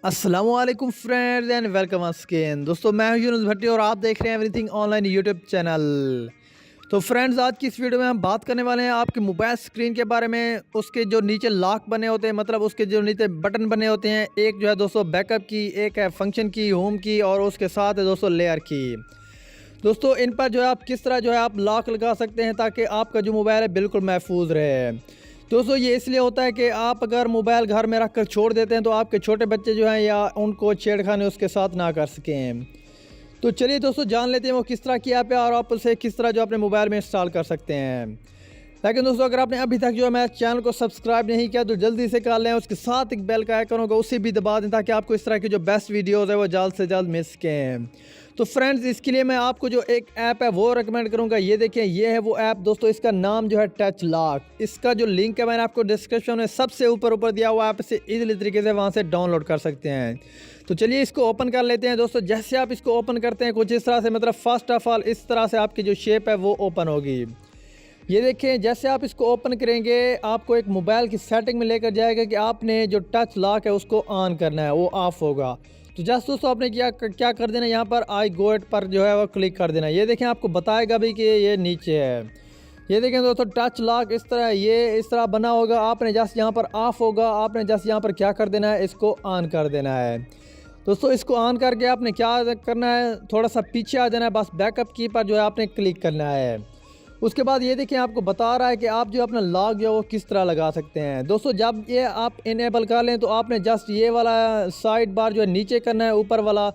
अस्सलामुअलैकुम friends and welcome again. दोस्तों मैं हूं यूनुस भट्टी और आप देख रहे हैं एवरीथिंग ऑनलाइन यूट्यूब चैनल। तो फ्रेंड्स आज की इस वीडियो में हम बात करने वाले हैं आपके मोबाइल स्क्रीन के बारे में। उसके जो नीचे लॉक बने होते हैं, मतलब उसके जो नीचे बटन बने होते हैं, एक जो है दोस्तों बैकअप की, एक है फंक्शन की, होम की, और उसके साथ है दोस्तों लेयर की। दोस्तों इन पर जो है आप किस तरह जो है आप लॉक लगा सकते हैं ताकि आपका जो मोबाइल है बिल्कुल महफूज रहे। दोस्तों ये इसलिए होता है कि आप अगर मोबाइल घर में रख कर छोड़ देते हैं तो आपके छोटे बच्चे जो हैं या उनको छेड़खानी उसके साथ ना कर सकें। तो चलिए दोस्तों जान लेते हैं वो किस तरह की ऐप है और आप उसे किस तरह जो अपने मोबाइल में इंस्टॉल कर सकते हैं। लेकिन दोस्तों अगर आपने अभी तक जो है मेरे चैनल को सब्सक्राइब नहीं किया तो जल्दी से कर लें, उसके साथ एक बेल का आइकन होगा उसे भी दबा दें ताकि आपको इस तरह की जो बेस्ट वीडियोज़ है वो जल्द से जल्द मिल सकें। तो फ्रेंड्स इसके लिए मैं आपको जो एक ऐप है वो रिकमेंड करूंगा। ये देखें, ये है वो ऐप दोस्तों, इसका नाम जो है टच लॉक। इसका जो लिंक है मैंने आपको डिस्क्रिप्शन में सबसे ऊपर दिया हुआ है, आप इसे ईजिली तरीके से वहाँ से डाउनलोड कर सकते हैं। तो चलिए इसको ओपन कर लेते हैं। दोस्तों जैसे आप इसको ओपन करते हैं कुछ इस तरह से, मतलब फर्स्ट ऑफ ऑल इस तरह से आपकी जो शेप है वो ओपन होगी। ये देखें, जैसे आप इसको ओपन करेंगे आपको एक मोबाइल की सेटिंग में लेकर जाएगा कि आपने जो टच लॉक है उसको ऑन करना है, वो ऑफ होगा। तो जस्ट दोस्तों आपने क्या कर देना, यहाँ पर आई गो इट पर जो है वो क्लिक कर देना। ये देखें आपको बताएगा भी कि ये नीचे है। ये देखें दोस्तों टच लॉक इस तरह, ये इस तरह बना होगा। आपने जस्ट यहाँ पर ऑफ होगा, आपने जस्ट यहाँ पर क्या कर देना है, इसको ऑन कर देना है। दोस्तों इसको ऑन करके आपने क्या करना है, थोड़ा सा पीछे आ जाना है, बस बैकअप की पर जो है आपने क्लिक करना है। उसके बाद ये देखिए आपको बता रहा है कि आप जो अपना लॉक जो है वो किस तरह लगा सकते हैं। दोस्तों जब ये आप इनेबल कर लें तो आपने जस्ट ये वाला साइड बार जो है नीचे करना है, ऊपर वाला,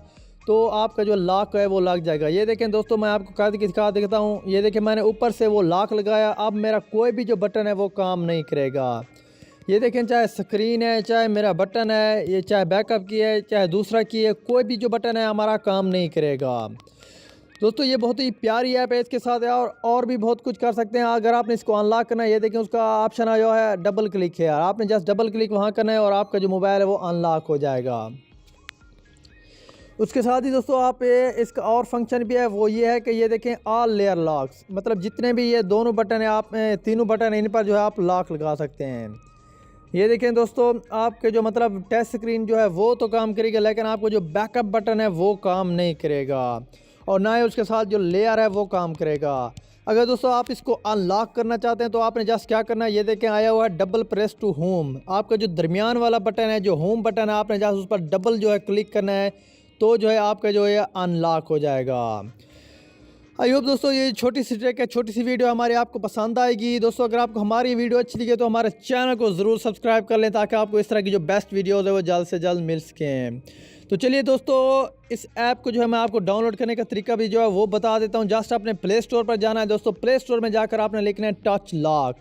तो आपका जो लॉक है वो लग जाएगा। ये देखें दोस्तों मैं आपको कर दिखा देता हूँ। ये देखें मैंने ऊपर से वो लॉक लगाया, अब मेरा कोई भी जो बटन है वो काम नहीं करेगा। ये देखें, चाहे स्क्रीन है, चाहे मेरा बटन है, ये चाहे बैकअप की है, चाहे दूसरा की है, कोई भी जो बटन है हमारा काम नहीं करेगा। दोस्तों ये बहुत ही प्यारी ऐप है, इसके साथ और भी बहुत कुछ कर सकते हैं। अगर आपने इसको अनलॉक करना है, ये देखें उसका ऑप्शन आया हुआ है डबल क्लिक है, आपने जस्ट डबल क्लिक वहाँ करना है और आपका जो मोबाइल है वो अनलॉक हो जाएगा। उसके साथ ही दोस्तों आप इसका और फंक्शन भी है, वो ये है कि ये देखें ऑल लेयर लॉक्स, मतलब जितने भी ये दोनों बटन है, आप तीनों बटन है, इन पर जो है आप लॉक लगा सकते हैं। ये देखें दोस्तों आपके जो मतलब टच स्क्रीन जो है वो तो काम करेगा, लेकिन आपको जो बैकअप बटन है वो काम नहीं करेगा और ना ही उसके साथ जो लेयर है वो काम करेगा। अगर दोस्तों आप इसको अनलॉक करना चाहते हैं तो आपने जस्ट क्या करना है, ये देखें आया हुआ है डबल प्रेस टू होम। आपका जो दरमियान वाला बटन है, जो होम बटन है, आपने जस्ट उस पर डबल जो है क्लिक करना है, तो जो है आपका जो है अनलॉक हो जाएगा। आई होप दोस्तों ये छोटी सी ट्रिक है, छोटी सी वीडियो हमारी आपको पसंद आएगी। दोस्तों अगर आपको हमारी वीडियो अच्छी लगी तो हमारे चैनल को ज़रूर सब्सक्राइब कर लें ताकि आपको इस तरह की जो बेस्ट वीडियोज़ है वो जल्द से जल्द मिल सकें। तो चलिए दोस्तों इस ऐप को जो है मैं आपको डाउनलोड करने का तरीका भी जो है वो बता देता हूँ। जस्ट आपने प्ले स्टोर पर जाना है। दोस्तों प्ले स्टोर में जाकर आपने लिखना है टच लॉक।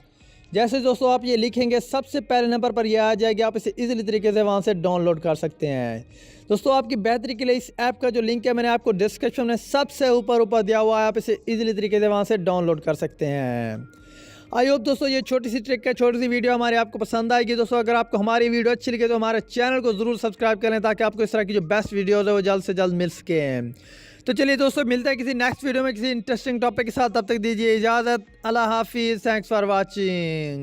जैसे दोस्तों आप ये लिखेंगे सबसे पहले नंबर पर ये आ जाएगी, आप इसे इजीली तरीके से वहाँ से डाउनलोड कर सकते हैं। दोस्तों आपकी बेहतरी के लिए इस ऐप का जो लिंक है मैंने आपको डिस्क्रिप्शन में सबसे ऊपर दिया हुआ है, आप इसे इजीली तरीके से वहाँ से डाउनलोड कर सकते हैं। आई होप दोस्तों ये छोटी सी ट्रिक है, छोटी सी वीडियो हमारी आपको पसंद आएगी। दोस्तों अगर आपको हमारी वीडियो अच्छी लगे तो हमारे चैनल को ज़रूर सब्सक्राइब करें ताकि आपको इस तरह की जो बेस्ट वीडियोज़ है वो जल्द से जल्द मिल सकें। तो चलिए दोस्तों मिलते हैं किसी नेक्स्ट वीडियो में किसी इंटरेस्टिंग टॉपिक के साथ, तब तक दीजिए इजाज़त। अल्लाह हाफिज़, थैंक्स फॉर वॉचिंग।